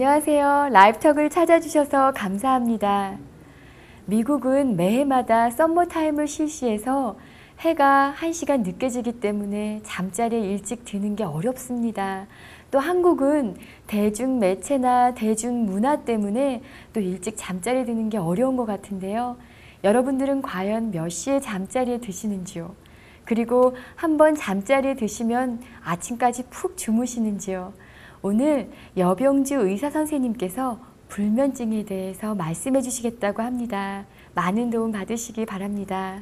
안녕하세요. 라이프톡을 찾아주셔서 감사합니다. 미국은 매해마다 썸머타임을 실시해서 해가 1시간 늦게 지기 때문에 잠자리에 일찍 드는 게 어렵습니다. 또 한국은 대중매체나 대중문화 때문에 또 일찍 잠자리에 드는 게 어려운 것 같은데요. 여러분들은 과연 몇 시에 잠자리에 드시는지요? 그리고 한번 잠자리에 드시면 아침까지 푹 주무시는지요? 오늘 여병주 의사 선생님께서 불면증에 대해서 말씀해 주시겠다고 합니다. 많은 도움 받으시기 바랍니다.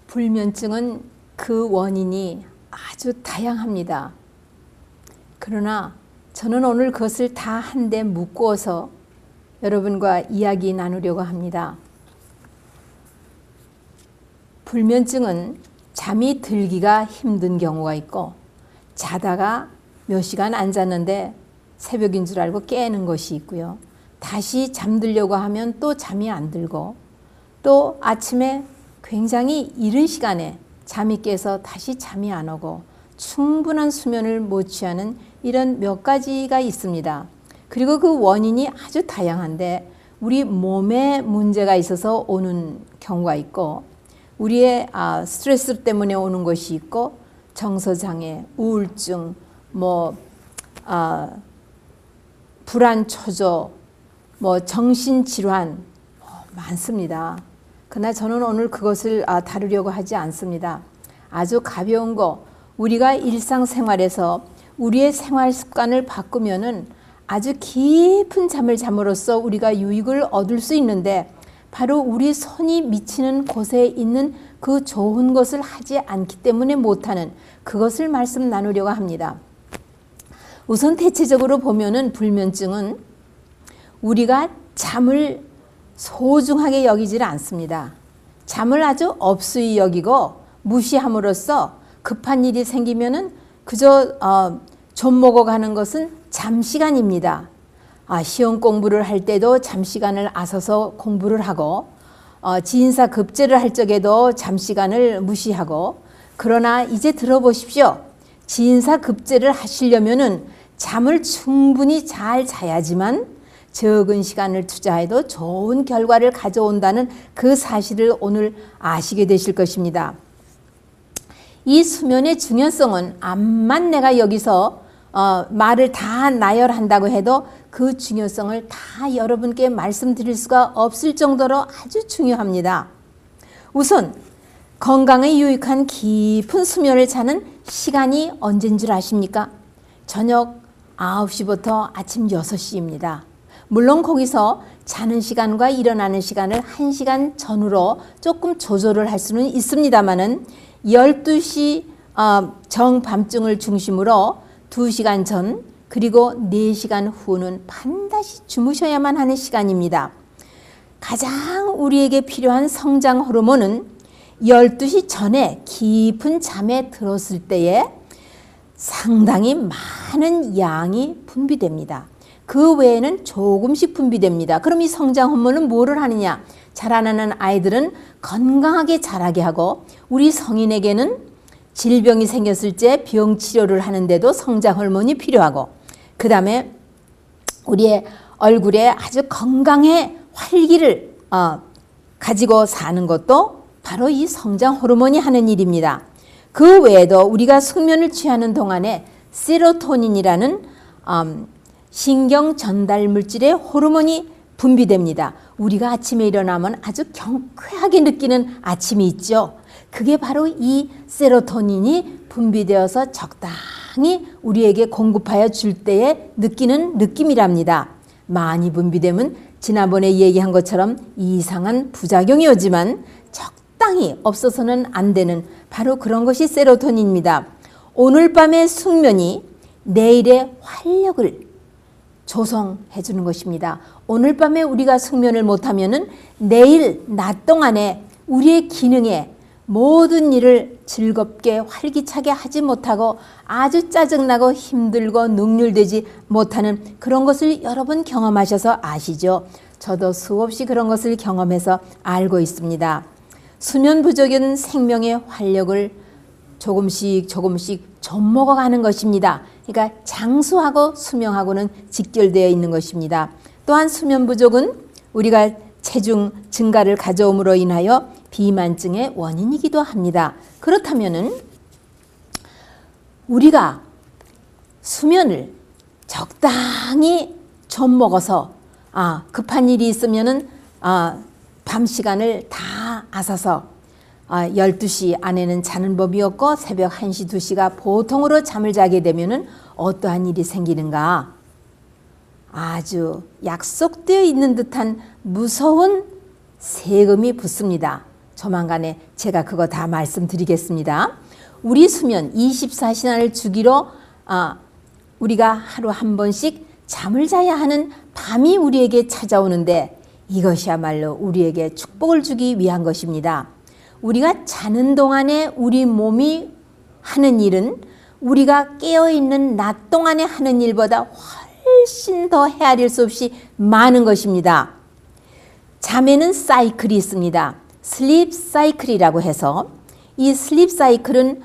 불면증은 그 원인이 아주 다양합니다. 그러나 저는 오늘 그것을 다 한데 묶어서 여러분과 이야기 나누려고 합니다. 불면증은 잠이 들기가 힘든 경우가 있고 자다가 몇 시간 안 잤는데 새벽인 줄 알고 깨는 것이 있고요. 다시 잠들려고 하면 또 잠이 안 들고 또 아침에 굉장히 이른 시간에 잠이 깨서 다시 잠이 안 오고 충분한 수면을 못 취하는 이런 몇 가지가 있습니다. 그리고 그 원인이 아주 다양한데 우리 몸에 문제가 있어서 오는 경우가 있고 우리의 스트레스 때문에 오는 것이 있고 정서장애, 우울증, 불안 초조, 정신질환 많습니다. 그러나 저는 오늘 그것을 다루려고 하지 않습니다. 아주 가벼운 거, 우리가 일상생활에서 우리의 생활 습관을 바꾸면은 아주 깊은 잠을 잠으로써 우리가 유익을 얻을 수 있는데 바로 우리 손이 미치는 곳에 있는 그 좋은 것을 하지 않기 때문에 못하는 그것을 말씀 나누려고 합니다. 우선 대체적으로 보면은 불면증은 우리가 잠을 소중하게 여기질 않습니다. 잠을 아주 없이 여기고 무시함으로써 급한 일이 생기면은 그저 좀 먹어가는 것은 잠시간입니다. 시험 공부를 할 때도 잠시간을 아서서 공부를 하고 지인사 급제를 할 적에도 잠시간을 무시하고 그러나 이제 들어보십시오. 지인사 급제를 하시려면은 잠을 충분히 잘 자야지만 적은 시간을 투자해도 좋은 결과를 가져온다는 그 사실을 오늘 아시게 되실 것입니다. 이 수면의 중요성은 암만 내가 여기서 말을 다 나열한다고 해도 그 중요성을 다 여러분께 말씀드릴 수가 없을 정도로 아주 중요합니다. 우선 건강에 유익한 깊은 수면을 자는 시간이 언제인 줄 아십니까? 저녁 9시부터 아침 6시입니다. 물론 거기서 자는 시간과 일어나는 시간을 1시간 전후로 조금 조절을 할 수는 있습니다만은 12시 정밤중을 중심으로 2시간 전 그리고 4시간 후는 반드시 주무셔야만 하는 시간입니다. 가장 우리에게 필요한 성장 호르몬은 12시 전에 깊은 잠에 들었을 때에 상당히 많은 양이 분비됩니다. 그 외에는 조금씩 분비됩니다. 그럼 이 성장 호르몬은 뭐를 하느냐? 자라나는 아이들은 건강하게 자라게 하고 우리 성인에게는 질병이 생겼을 때 병 치료를 하는데도 성장 호르몬이 필요하고 그 다음에 우리의 얼굴에 아주 건강의 활기를 가지고 사는 것도 바로 이 성장 호르몬이 하는 일입니다. 그 외에도 우리가 숙면을 취하는 동안에 세로토닌이라는 신경 전달 물질의 호르몬이 분비됩니다. 우리가 아침에 일어나면 아주 경쾌하게 느끼는 아침이 있죠. 그게 바로 이 세로토닌이 분비되어서 적당히 우리에게 공급하여 줄 때에 느끼는 느낌이랍니다. 많이 분비되면 지난번에 얘기한 것처럼 이상한 부작용이 오지만 적당히 없어서는 안 되는 바로 그런 것이 세로토닌입니다. 오늘 밤의 숙면이 내일의 활력을 조성해 주는 것입니다. 오늘 밤에 우리가 숙면을 못하면은 내일 낮 동안에 우리의 기능에 모든 일을 즐겁게 활기차게 하지 못하고 아주 짜증나고 힘들고 능률되지 못하는 그런 것을 여러분 경험하셔서 아시죠? 저도 수없이 그런 것을 경험해서 알고 있습니다. 수면 부족은 생명의 활력을 조금씩 젖먹어가는 것입니다. 그러니까 장수하고 수명하고는 직결되어 있는 것입니다. 또한 수면 부족은 우리가 체중 증가를 가져옴으로 인하여 비만증의 원인이기도 합니다. 그렇다면은 우리가 수면을 적당히 좀 먹어서 급한 일이 있으면은 밤 시간을 다 앗아서 12시 안에는 자는 법이 없고 새벽 1시, 2시가 보통으로 잠을 자게 되면은 어떠한 일이 생기는가? 아주 약속되어 있는 듯한 무서운 세금이 붙습니다. 조만간에 제가 그거 다 말씀드리겠습니다. 우리 수면 24시간을 주기로 우리가 하루 한 번씩 잠을 자야 하는 밤이 우리에게 찾아오는데 이것이야말로 우리에게 축복을 주기 위한 것입니다. 우리가 자는 동안에 우리 몸이 하는 일은 우리가 깨어있는 낮 동안에 하는 일보다 훨씬 더 헤아릴 수 없이 많은 것입니다. 잠에는 사이클이 있습니다. 슬립 사이클이라고 해서 이 슬립 사이클은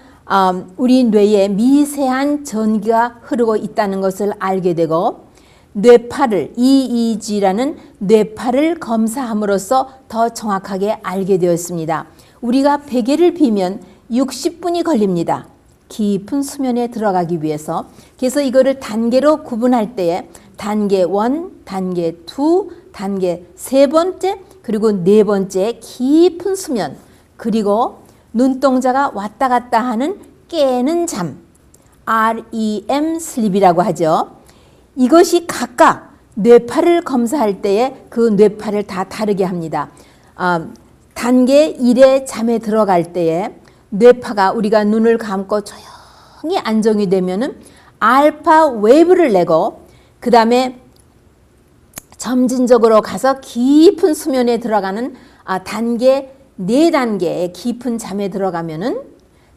우리 뇌에 미세한 전기가 흐르고 있다는 것을 알게 되고 뇌파를 EEG라는 뇌파를 검사함으로써 더 정확하게 알게 되었습니다. 우리가 베개를 비면 60분이 걸립니다. 깊은 수면에 들어가기 위해서. 그래서 이거를 단계로 구분할 때에 단계 1, 단계 2, 단계 세 번째 그리고 네 번째 깊은 수면 그리고 눈동자가 왔다 갔다 하는 깨는 잠 REM 슬립이라고 하죠. 이것이 각각 뇌파를 검사할 때에 그 뇌파를 다 다르게 합니다. 단계 1의 잠에 들어갈 때에 뇌파가 우리가 눈을 감고 조용히 안정이 되면은 알파 웨이브를 내고 그 다음에 점진적으로 가서 깊은 수면에 들어가는 단계 4단계의 깊은 잠에 들어가면은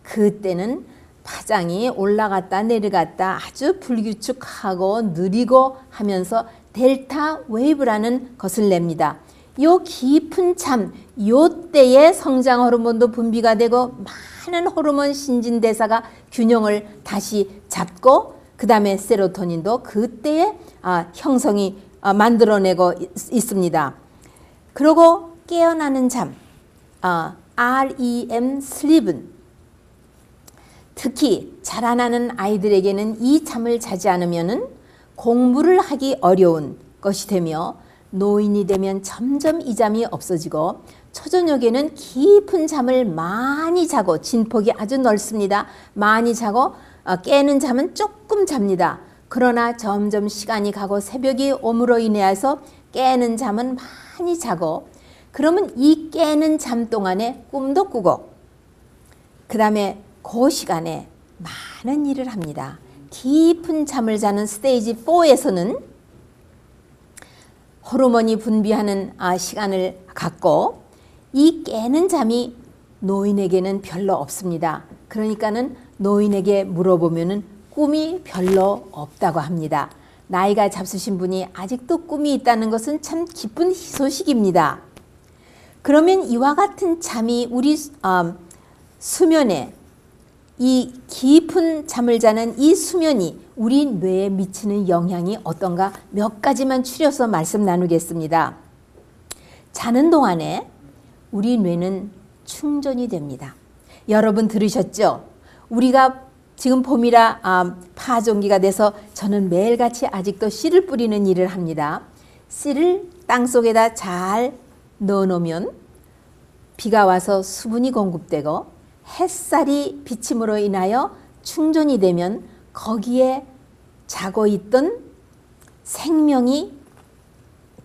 그때는 파장이 올라갔다 내려갔다 아주 불규칙하고 느리고 하면서 델타 웨이브라는 것을 냅니다. 요 깊은 잠, 요 때에 성장 호르몬도 분비가 되고 많은 호르몬 신진대사가 균형을 다시 잡고 그 다음에 세로토닌도 그때에 형성이 만들어내고 있습니다. 그리고 깨어나는 잠, REM 슬립은 특히 자라나는 아이들에게는 이 잠을 자지 않으면 공부를 하기 어려운 것이 되며 노인이 되면 점점 이 잠이 없어지고 초저녁에는 깊은 잠을 많이 자고 진폭이 아주 넓습니다. 많이 자고 깨는 잠은 조금 잡니다. 그러나 점점 시간이 가고 새벽이 옴으로 인해서 깨는 잠은 많이 자고 그러면 이 깨는 잠 동안에 꿈도 꾸고 그 다음에 그 시간에 많은 일을 합니다. 깊은 잠을 자는 스테이지 4에서는 호르몬이 분비하는 시간을 갖고 이 깨는 잠이 노인에게는 별로 없습니다. 그러니까는 노인에게 물어보면은 꿈이 별로 없다고 합니다. 나이가 잡수신 분이 아직도 꿈이 있다는 것은 참 기쁜 소식입니다. 그러면 이와 같은 잠이 우리 수면에 이 깊은 잠을 자는 이 수면이 우리 뇌에 미치는 영향이 어떤가 몇 가지만 추려서 말씀 나누겠습니다. 자는 동안에 우리 뇌는 충전이 됩니다. 여러분 들으셨죠? 우리가 지금 봄이라 파종기가 돼서 저는 매일같이 아직도 씨를 뿌리는 일을 합니다. 씨를 땅속에다 잘 넣어놓으면 비가 와서 수분이 공급되고 햇살이 비침으로 인하여 충전이 되면 거기에 자고 있던 생명이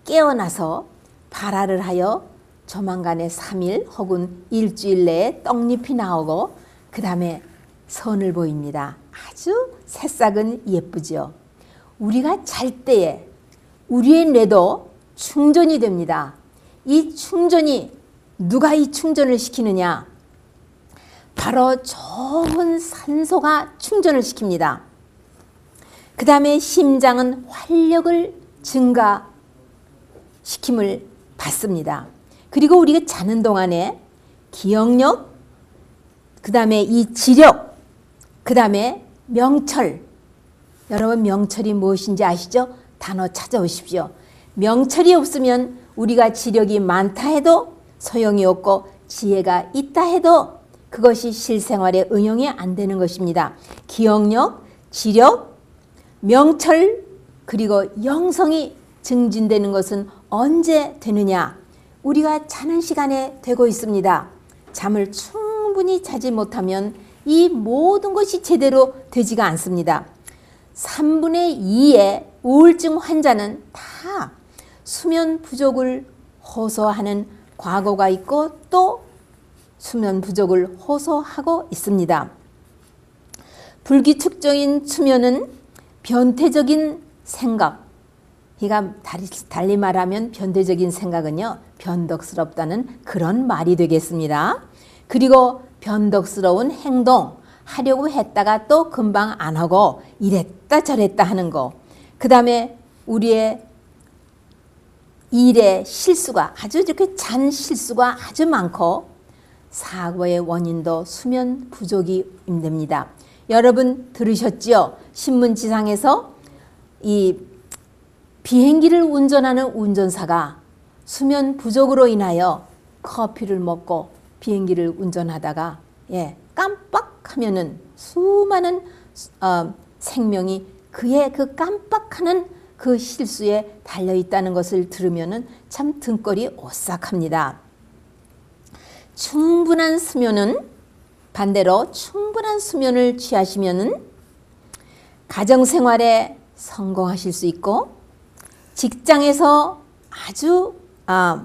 깨어나서 발화를 하여 조만간에 3일 혹은 일주일 내에 떡잎이 나오고 그 다음에 선을 보입니다. 아주 새싹은 예쁘죠. 우리가 잘 때에 우리의 뇌도 충전이 됩니다. 이 충전이 누가 이 충전을 시키느냐? 바로 좋은 산소가 충전을 시킵니다. 그 다음에 심장은 활력을 그 다음에 이 지력, 그 다음에 명철. 여러분 명철이 무엇인지 아시죠? 단어 찾아오십시오. 명철이 없으면 우리가 지력이 많다 해도 소용이 없고 지혜가 있다 해도 그것이 실생활에 응용이 안 되는 것입니다. 기억력, 지력, 명철 그리고 영성이 증진되는 것은 언제 되느냐? 우리가 자는 시간에 되고 있습니다. 잠을 충분히 자지 못하면 이 모든 것이 제대로 되지가 않습니다. 3분의 2의 우울증 환자는 다 수면 부족을 호소하는 과거가 있고 또 수면 부족을 호소하고 있습니다. 불규칙적인 수면은 변태적인 생각, 그러니까 달리 말하면 변태적인 생각은요, 변덕스럽다는 그런 말이 되겠습니다. 그리고 변덕스러운 행동, 하려고 했다가 또 금방 안 하고 이랬다 저랬다 하는 거. 그 다음에 우리의 일의 실수가 아주 이렇게 잔 실수가 아주 많고 사고의 원인도 수면 부족이 됩니다. 여러분 들으셨지요? 신문지상에서 이 비행기를 운전하는 운전사가 수면 부족으로 인하여 커피를 먹고 비행기를 운전하다가 깜빡하면은 수많은 생명이 그의 그 깜빡하는 그 실수에 달려 있다는 것을 들으면은 참 등골이 오싹합니다. 충분한 수면은 반대로 충분한 수면을 취하시면은 가정생활에 성공하실 수 있고 직장에서 아주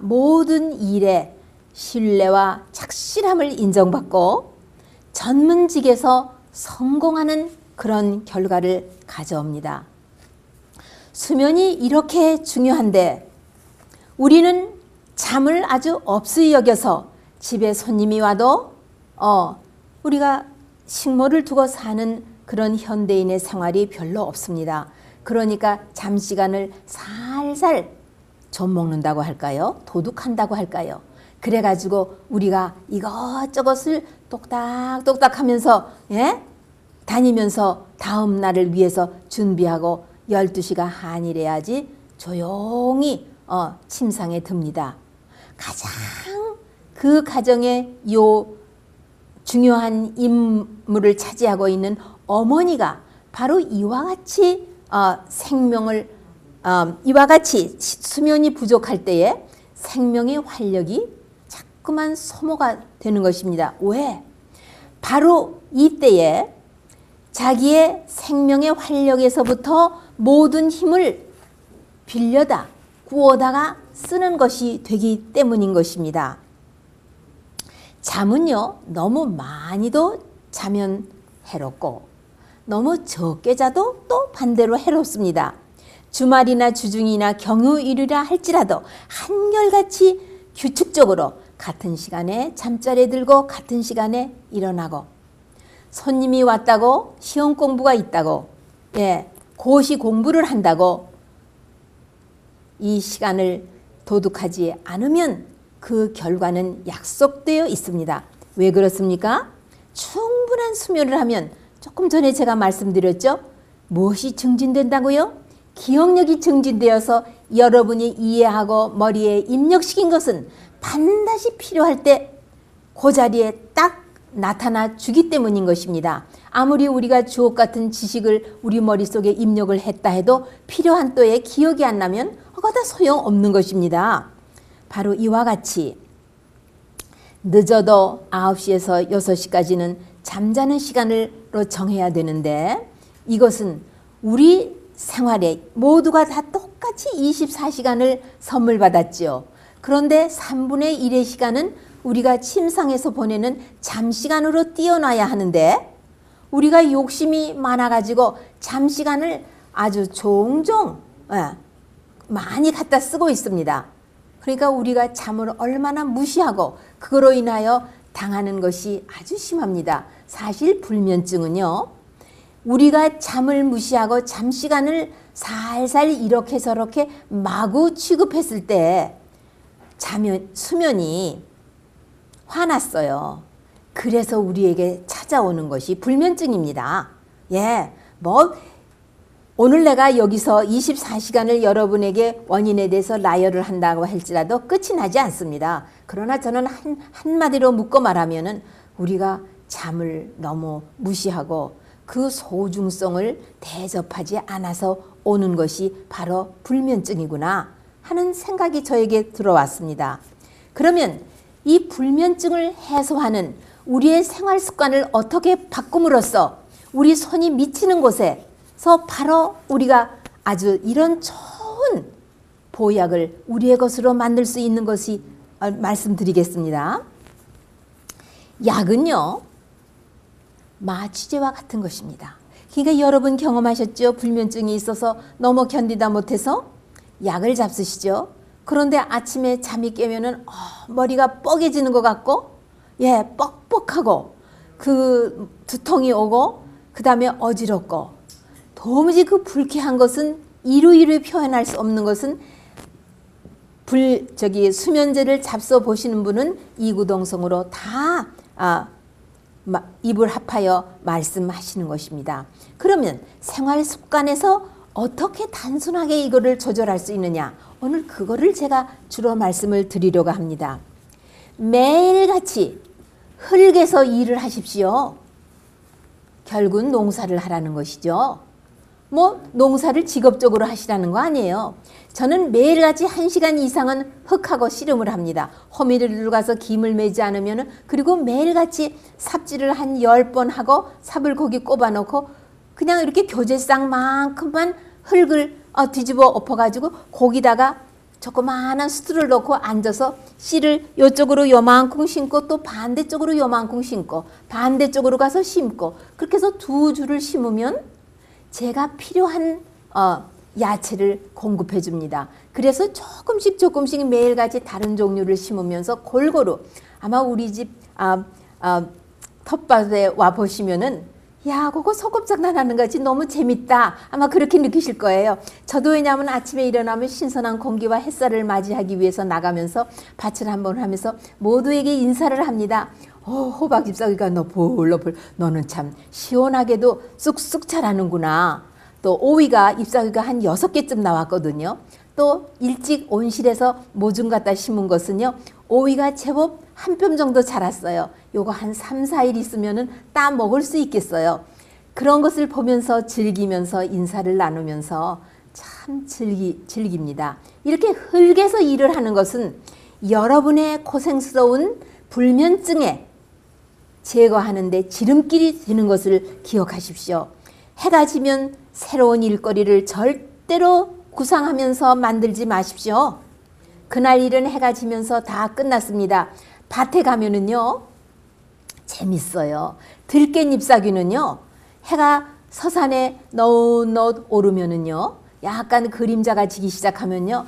모든 일에 신뢰와 착실함을 인정받고 전문직에서 성공하는 그런 결과를 가져옵니다. 수면이 이렇게 중요한데 우리는 잠을 아주 없이 여겨서 집에 손님이 와도 우리가 식모를 두고 사는 그런 현대인의 생활이 별로 없습니다. 그러니까 잠시간을 살살 좀 먹는다고 할까요? 도둑한다고 할까요? 그래가지고 우리가 이것저것을 똑딱똑딱 하면서 다니면서 다음 날을 위해서 준비하고 12시가 한이래야지 조용히 침상에 듭니다. 가장 그 가정의 중요한 임무를 차지하고 있는 어머니가 바로 이와 같이 이와 같이 수면이 부족할 때에 생명의 활력이 자꾸만 소모가 되는 것입니다. 왜? 바로 이때에 자기의 생명의 활력에서부터 모든 힘을 빌려다 구워다가 쓰는 것이 되기 때문인 것입니다. 잠은요, 너무 많이도 자면 해롭고 너무 적게 자도 또 반대로 해롭습니다. 주말이나 주중이나 경휴일이라 할지라도 한결같이 규칙적으로 같은 시간에 잠자리에 들고 같은 시간에 일어나고 손님이 왔다고 시험 공부가 있다고 고시 공부를 한다고 이 시간을 도둑하지 않으면 그 결과는 약속되어 있습니다. 왜 그렇습니까? 충분한 수면을 하면 조금 전에 제가 말씀드렸죠. 무엇이 증진된다고요? 기억력이 증진되어서 여러분이 이해하고 머리에 입력시킨 것은 반드시 필요할 때 그 자리에 딱 나타나 주기 때문인 것입니다. 아무리 우리가 주옥 같은 지식을 우리 머릿속에 입력을 했다 해도 필요한 때에 기억이 안 나면 그거 다 소용없는 것입니다. 바로 이와 같이 늦어도 9시에서 6시까지는 잠자는 시간으로 정해야 되는데 이것은 우리 생활에 모두가 다 똑같이 24시간을 선물 받았지요. 그런데 3분의 1의 시간은 우리가 침상에서 보내는 잠시간으로 띄워놔야 하는데 우리가 욕심이 많아가지고 잠시간을 아주 종종 많이 갖다 쓰고 있습니다. 그러니까 우리가 잠을 얼마나 무시하고 그거로 인하여 당하는 것이 아주 심합니다. 사실 불면증은요. 우리가 잠을 무시하고 잠시간을 살살 이렇게 저렇게 마구 취급했을 때 수면이 화났어요. 그래서 우리에게 찾아오는 것이 불면증입니다. 예, 뭐 오늘 내가 여기서 24시간을 여러분에게 원인에 대해서 나열을 한다고 할지라도 끝이 나지 않습니다. 그러나 저는 한마디로 묶어 말하면은 우리가 잠을 너무 무시하고 그 소중성을 대접하지 않아서 오는 것이 바로 불면증이구나 하는 생각이 저에게 들어왔습니다. 그러면 이 불면증을 해소하는 우리의 생활 습관을 어떻게 바꿈으로써 우리 손이 미치는 곳에서 바로 우리가 아주 이런 좋은 보약을 우리의 것으로 만들 수 있는 것이 말씀드리겠습니다. 약은요, 마취제와 같은 것입니다. 그러니까 여러분 경험하셨죠? 불면증이 있어서 너무 견디다 못해서 약을 잡수시죠? 그런데 아침에 잠이 깨면은 머리가 뻐개지는 것 같고, 예, 뻑뻑하고, 그 두통이 오고, 그 다음에 어지럽고, 도무지 그 불쾌한 것은 이루이루 표현할 수 없는 것은 수면제를 잡숴 보시는 분은 이구동성으로 다 입을 합하여 말씀하시는 것입니다. 그러면 생활 습관에서 어떻게 단순하게 이거를 조절할 수 있느냐? 오늘 그거를 제가 주로 말씀을 드리려고 합니다. 매일같이 흙에서 일을 하십시오. 결국은 농사를 하라는 것이죠. 뭐 농사를 직업적으로 하시라는 거 아니에요. 저는 매일같이 1시간 이상은 흙하고 씨름을 합니다. 호미를 가서 김을 매지 않으면, 그리고 매일같이 삽질을 한 10번 하고 삽을 거기 꼽아놓고 그냥 이렇게 교재쌍만큼만 흙을 뒤집어 엎어가지고 거기다가 조그마한 수트를 넣고 앉아서 씨를 이쪽으로 요만큼 심고 또 반대쪽으로 요만큼 심고 반대쪽으로 가서 심고, 그렇게 해서 2주를 심으면 제가 필요한 야채를 공급해 줍니다. 그래서 조금씩 매일같이 다른 종류를 심으면서 골고루, 아마 우리 집 텃밭에 와 보시면은 야, 그거 소꿉장난하는 거지 너무 재밌다, 아마 그렇게 느끼실 거예요. 저도 왜냐하면 아침에 일어나면 신선한 공기와 햇살을 맞이하기 위해서 나가면서 밭을 한번 하면서 모두에게 인사를 합니다. 호박 잎사귀가 너풀너풀, 너는 참 시원하게도 쑥쑥 자라는구나. 또 오이가 잎사귀가 한 6개쯤 나왔거든요. 또 일찍 온실에서 모종 갖다 심은 것은요, 오이가 제법 한 뼘 정도 자랐어요. 요거 한 3, 4일 있으면은 따 먹을 수 있겠어요. 그런 것을 보면서 즐기면서 인사를 나누면서 참 즐깁니다. 이렇게 흙에서 일을 하는 것은 여러분의 고생스러운 불면증에 제거하는데 지름길이 되는 것을 기억하십시오. 해가 지면 새로운 일거리를 절대로 구상하면서 만들지 마십시오. 그날 일은 해가 지면서 다 끝났습니다. 밭에 가면은요, 재밌어요. 들깬 잎사귀는요, 해가 서산에 너웃너웃 오르면은요, 약간 그림자가 지기 시작하면요,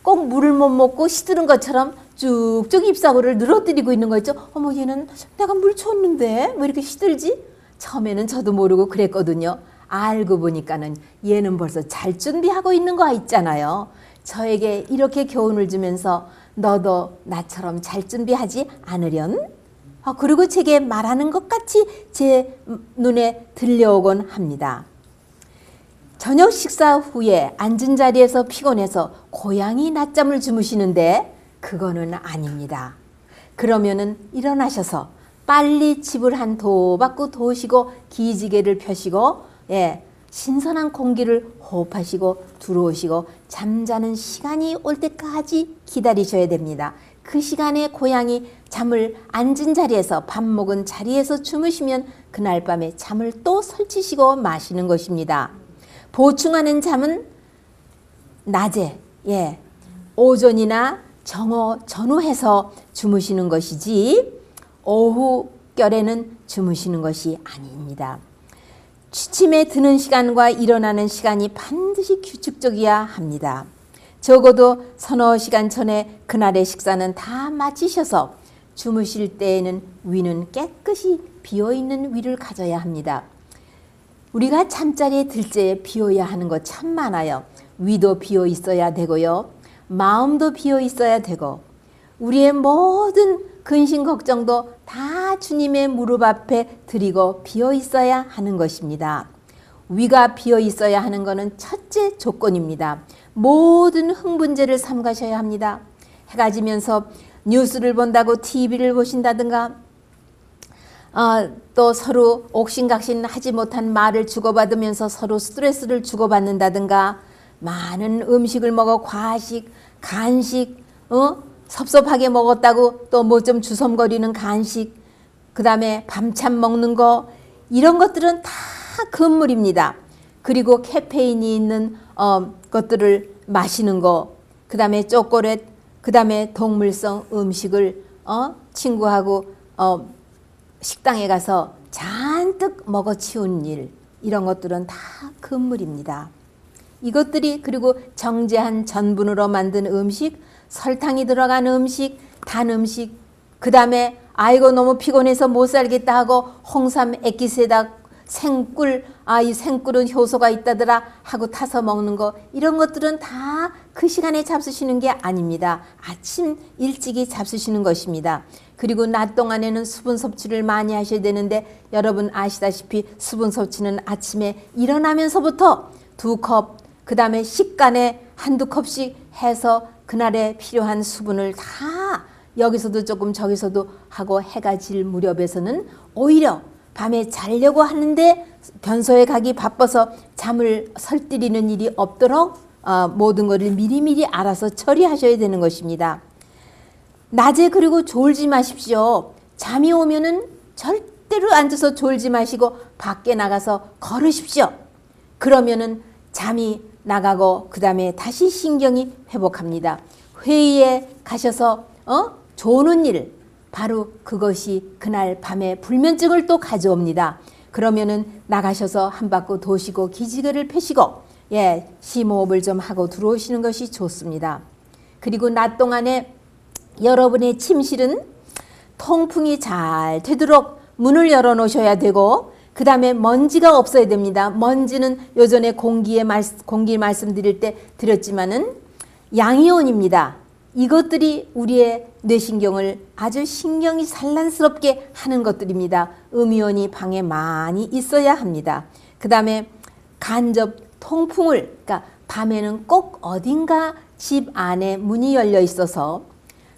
꼭 물을 못 먹고 시드는 것처럼 쭉쭉 잎사귀를 늘어뜨리고 있는 거 있죠. 어머, 얘는 내가 물 줬는데 왜 이렇게 시들지? 처음에는 저도 모르고 그랬거든요. 알고 보니까는 얘는 벌써 잘 준비하고 있는 거 있잖아요. 저에게 이렇게 교훈을 주면서 너도 나처럼 잘 준비하지 않으련? 그리고 제게 말하는 것 같이 제 눈에 들려오곤 합니다. 저녁 식사 후에 앉은 자리에서 피곤해서 고양이 낮잠을 주무시는데 그거는 아닙니다. 그러면은 일어나셔서 빨리 집을 한 도박구 도시고 기지개를 펴시고, 예, 신선한 공기를 호흡하시고 들어오시고 잠자는 시간이 올 때까지 기다리셔야 됩니다. 그 시간에 고양이 잠을 앉은 자리에서 밥 먹은 자리에서 주무시면 그날 밤에 잠을 또 설치시고 마시는 것입니다. 보충하는 잠은 낮에, 예, 오전이나 전후해서 주무시는 것이지 오후결에는 주무시는 것이 아닙니다. 취침에 드는 시간과 일어나는 시간이 반드시 규칙적이어야 합니다. 적어도 서너 시간 전에 그날의 식사는 다 마치셔서 주무실 때에는 위는 깨끗이 비어있는 위를 가져야 합니다. 우리가 잠자리에 들 때에 비워야 하는 것 참 많아요. 위도 비어 있어야 되고요. 마음도 비어 있어야 되고 우리의 모든 근심 걱정도 다 주님의 무릎 앞에 드리고 비어 있어야 하는 것입니다. 위가 비어 있어야 하는 것은 첫째 조건입니다. 모든 흥분제를 삼가셔야 합니다. 해가 지면서 뉴스를 본다고 TV를 보신다든가 또 서로 옥신각신 하지 못한 말을 주고받으면서 서로 스트레스를 주고받는다든가 많은 음식을 먹어 과식, 간식, 섭섭하게 먹었다고 또 뭐 좀 주섬거리는 간식, 그 다음에 밤참 먹는 거, 이런 것들은 다 금물입니다. 그리고 카페인이 있는 것들을 마시는 거, 그 다음에 초콜릿, 그 다음에 동물성 음식을 친구하고 식당에 가서 잔뜩 먹어치운 일, 이런 것들은 다 금물입니다. 이것들이, 그리고 정제한 전분으로 만든 음식, 설탕이 들어간 음식, 단 음식, 그 다음에 아이고 너무 피곤해서 못 살겠다 하고 홍삼 액기스에다 생꿀, 이 생꿀은 효소가 있다더라 하고 타서 먹는 거, 이런 것들은 다 그 시간에 잡수시는 게 아닙니다. 아침 일찍이 잡수시는 것입니다. 그리고 낮 동안에는 수분 섭취를 많이 하셔야 되는데, 여러분 아시다시피 수분 섭취는 아침에 일어나면서부터 2컵, 그 다음에 식간에 1~2컵씩 해서 그날에 필요한 수분을 다 여기서도 조금 저기서도 하고, 해가 질 무렵에서는 오히려 밤에 자려고 하는데 변소에 가기 바빠서 잠을 설뜨리는 일이 없도록 모든 것을 미리미리 알아서 처리하셔야 되는 것입니다. 낮에 그리고 졸지 마십시오. 잠이 오면은 절대로 앉아서 졸지 마시고 밖에 나가서 걸으십시오. 그러면은 잠이 나가고 그 다음에 다시 신경이 회복합니다. 회의에 가셔서 조는 일, 바로 그것이 그날 밤에 불면증을 또 가져옵니다. 그러면은 나가셔서 한 바퀴 도시고 기지개를 펴시고 심호흡을 좀 하고 들어오시는 것이 좋습니다. 그리고 낮 동안에 여러분의 침실은 통풍이 잘 되도록 문을 열어 놓으셔야 되고, 그 다음에 먼지가 없어야 됩니다. 먼지는 요전에 공기 말씀드릴 때 드렸지만은 양이온입니다. 이것들이 우리의 뇌신경을 아주 신경이 산란스럽게 하는 것들입니다. 음이온이 방에 많이 있어야 합니다. 그 다음에 간접 통풍을, 그러니까 밤에는 꼭 어딘가 집 안에 문이 열려 있어서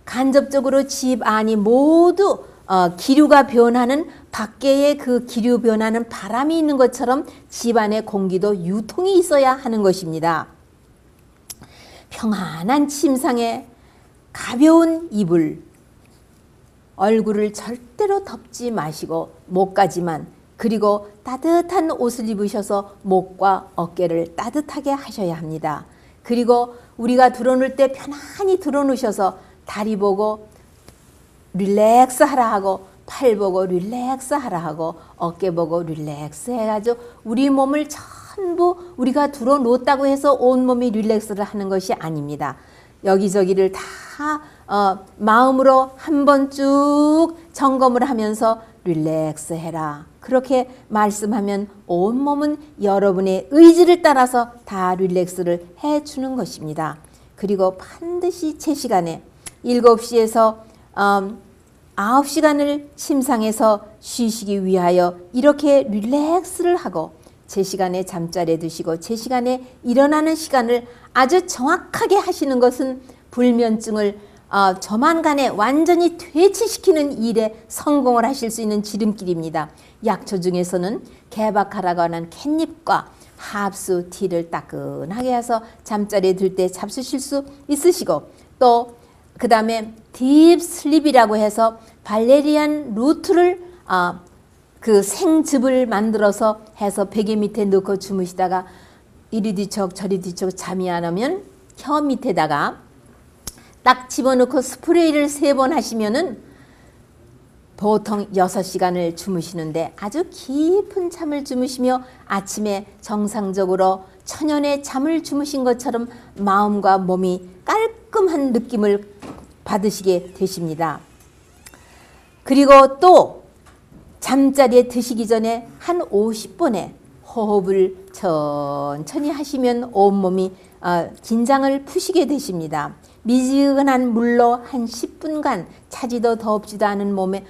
간접적으로 집 안이 모두 기류가 변하는, 밖에의 그 기류 변하는 바람이 있는 것처럼 집 안에 공기도 유통이 있어야 하는 것입니다. 평안한 침상에 가벼운 이불, 얼굴을 절대로 덮지 마시고 목까지만, 그리고 따뜻한 옷을 입으셔서 목과 어깨를 따뜻하게 하셔야 합니다. 그리고 우리가 들어놓을 때 편안히 들어놓으셔서 다리 보고 릴렉스 하라 하고, 팔 보고 릴렉스 하라 하고, 어깨 보고 릴렉스 해가지고 우리 몸을 전부 우리가 들어놓았다고 해서 온몸이 릴렉스를 하는 것이 아닙니다. 여기저기를 다 마음으로 한번 쭉 점검을 하면서 릴렉스 해라, 그렇게 말씀하면 온몸은 여러분의 의지를 따라서 다 릴렉스를 해주는 것입니다. 그리고 반드시 제 시간에 7시에서 9시간을 침상에서 쉬시기 위하여 이렇게 릴렉스를 하고, 제 시간에 잠자리에 드시고 제 시간에 일어나는 시간을 아주 정확하게 하시는 것은 불면증을 조만간에 완전히 퇴치시키는 일에 성공을 하실 수 있는 지름길입니다. 약초 중에서는 개박하라고 하는 캣닙과 합수 티를 따끈하게 해서 잠자리에 들 때 잡수실 수 있으시고, 또 그 다음에 딥슬립이라고 해서 발레리안 루트를 그 생즙을 만들어서 해서 베개 밑에 넣고 주무시다가 이리 뒤척 저리 뒤척 잠이 안 오면 혀 밑에다가 딱 집어넣고 스프레이를 3번 하시면은 보통 6시간을 주무시는데 아주 깊은 잠을 주무시며 아침에 정상적으로 천연의 잠을 주무신 것처럼 마음과 몸이 깔끔한 느낌을 받으시게 되십니다. 그리고 또 잠자리에 드시기 전에 한 50번의 호흡을 천천히 하시면 온몸이 긴장을 푸시게 되십니다. 미지근한 물로 한 10분간 차지도 더웁지도 않은 몸에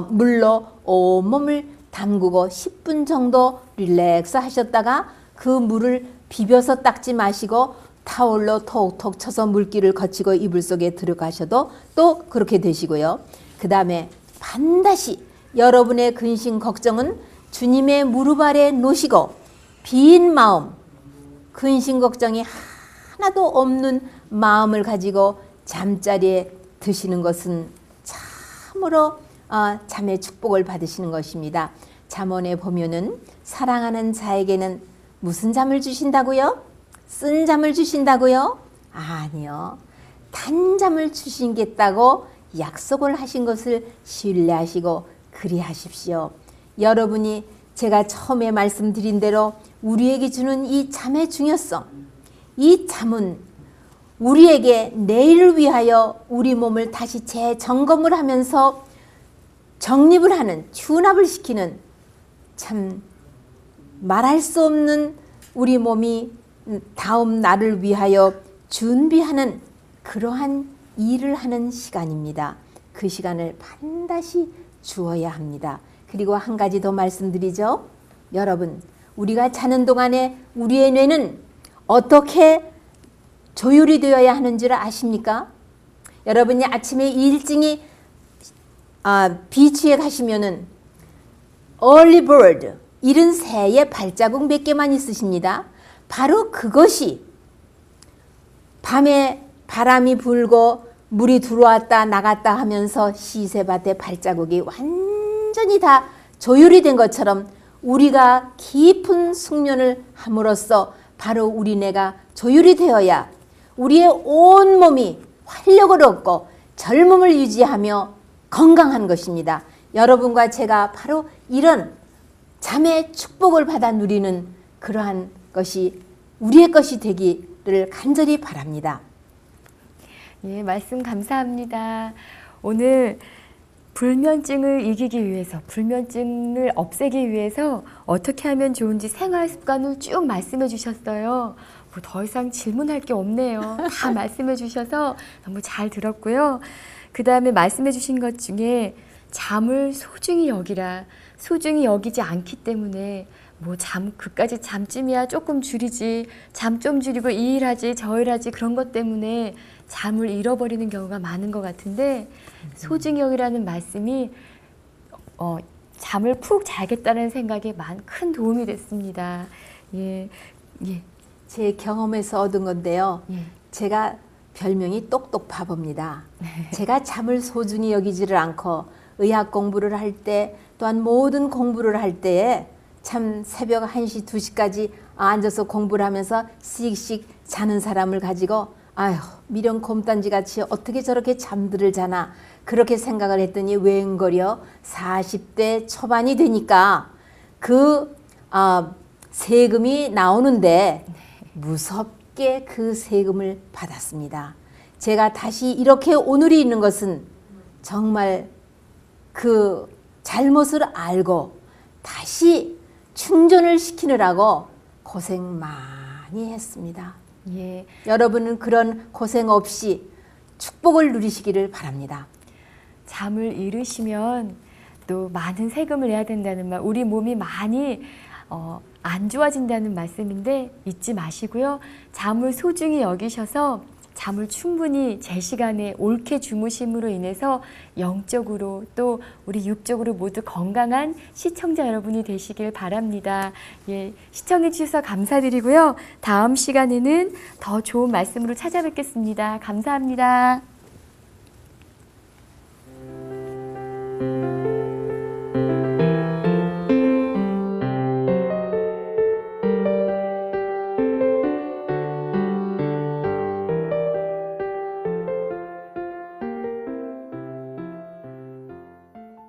물로 온몸을 담그고 10분 정도 릴렉스 하셨다가 그 물을 비벼서 닦지 마시고 타올로 톡톡 쳐서 물기를 거치고 이불 속에 들어가셔도 또 그렇게 되시고요. 그 다음에 반드시 여러분의 근심 걱정은 주님의 무릎 아래 놓으시고 빈 마음, 근심 걱정이 하나도 없는 마음을 가지고 잠자리에 드시는 것은 참으로 잠의 축복을 받으시는 것입니다. 잠언에 보면은 사랑하는 자에게는 무슨 잠을 주신다고요? 쓴 잠을 주신다고요? 아니요. 단잠을 주시겠다고 약속을 하신 것을 신뢰하시고 그리하십시오. 여러분이 제가 처음에 말씀드린 대로 우리에게 주는 이 잠의 중요성, 이 잠은 우리에게 내일을 위하여 우리 몸을 다시 재점검을 하면서 정립을 하는, 튠업을 시키는 참 말할 수 없는 우리 몸이 다음 날을 위하여 준비하는 그러한 일을 하는 시간입니다. 그 시간을 반드시 주어야 합니다. 그리고 한 가지 더 말씀드리죠. 여러분, 우리가 자는 동안에 우리의 뇌는 어떻게 조율이 되어야 하는 줄 아십니까? 여러분이 아침에 일찍이 비치에 가시면은 early bird, 이른 새의 발자국 몇 개만 있으십니다. 바로 그것이 밤에 바람이 불고 물이 들어왔다 나갔다 하면서 시새밭의 발자국이 완전히 다 조율이 된 것처럼 우리가 깊은 숙면을 함으로써 바로 우리 뇌가 조율이 되어야 우리의 온 몸이 활력을 얻고 젊음을 유지하며 건강한 것입니다. 여러분과 제가 바로 이런 잠의 축복을 받아 누리는 그러한 것이 우리의 것이 되기를 간절히 바랍니다. 예, 말씀 감사합니다. 오늘 불면증을 이기기 위해서, 불면증을 없애기 위해서 어떻게 하면 좋은지 생활 습관을 쭉 말씀해 주셨어요. 뭐 더 이상 질문할 게 없네요. 다 말씀해 주셔서 너무 잘 들었고요. 그 다음에 말씀해 주신 것 중에 잠을 소중히 여기라, 소중히 여기지 않기 때문에 뭐 그까지 잠쯤이야 조금 줄이지, 잠 좀 줄이고 이 일하지 저 일하지 그런 것 때문에 잠을 잃어버리는 경우가 많은 것 같은데 소중히 여기라는 말씀이 잠을 푹 자겠다는 생각에 큰 도움이 됐습니다. 예, 예. 제 경험에서 얻은 건데요. 예. 제가 별명이 똑똑바보입니다. 제가 잠을 소중히 여기지를 않고 의학 공부를 할 때 또한 모든 공부를 할 때에 참 새벽 1시, 2시까지 앉아서 공부를 하면서 씩씩 자는 사람을 가지고 아휴 미련 곰단지같이 어떻게 저렇게 잠들을 자나 그렇게 생각을 했더니 웬걸요 40대 초반이 되니까 그 세금이 나오는데 무섭게 그 세금을 받았습니다. 제가 다시 이렇게 오늘이 있는 것은 정말 그 잘못을 알고 다시 충전을 시키느라고 고생 많이 했습니다. 예. 여러분은 그런 고생 없이 축복을 누리시기를 바랍니다. 잠을 잃으시면 또 많은 세금을 내야 된다는 말, 우리 몸이 많이 안 좋아진다는 말씀인데 잊지 마시고요. 잠을 소중히 여기셔서 잠을 충분히 제 시간에 옳게 주무심으로 인해서 영적으로 또 우리 육적으로 모두 건강한 시청자 여러분이 되시길 바랍니다. 예, 시청해 주셔서 감사드리고요. 다음 시간에는 더 좋은 말씀으로 찾아뵙겠습니다. 감사합니다.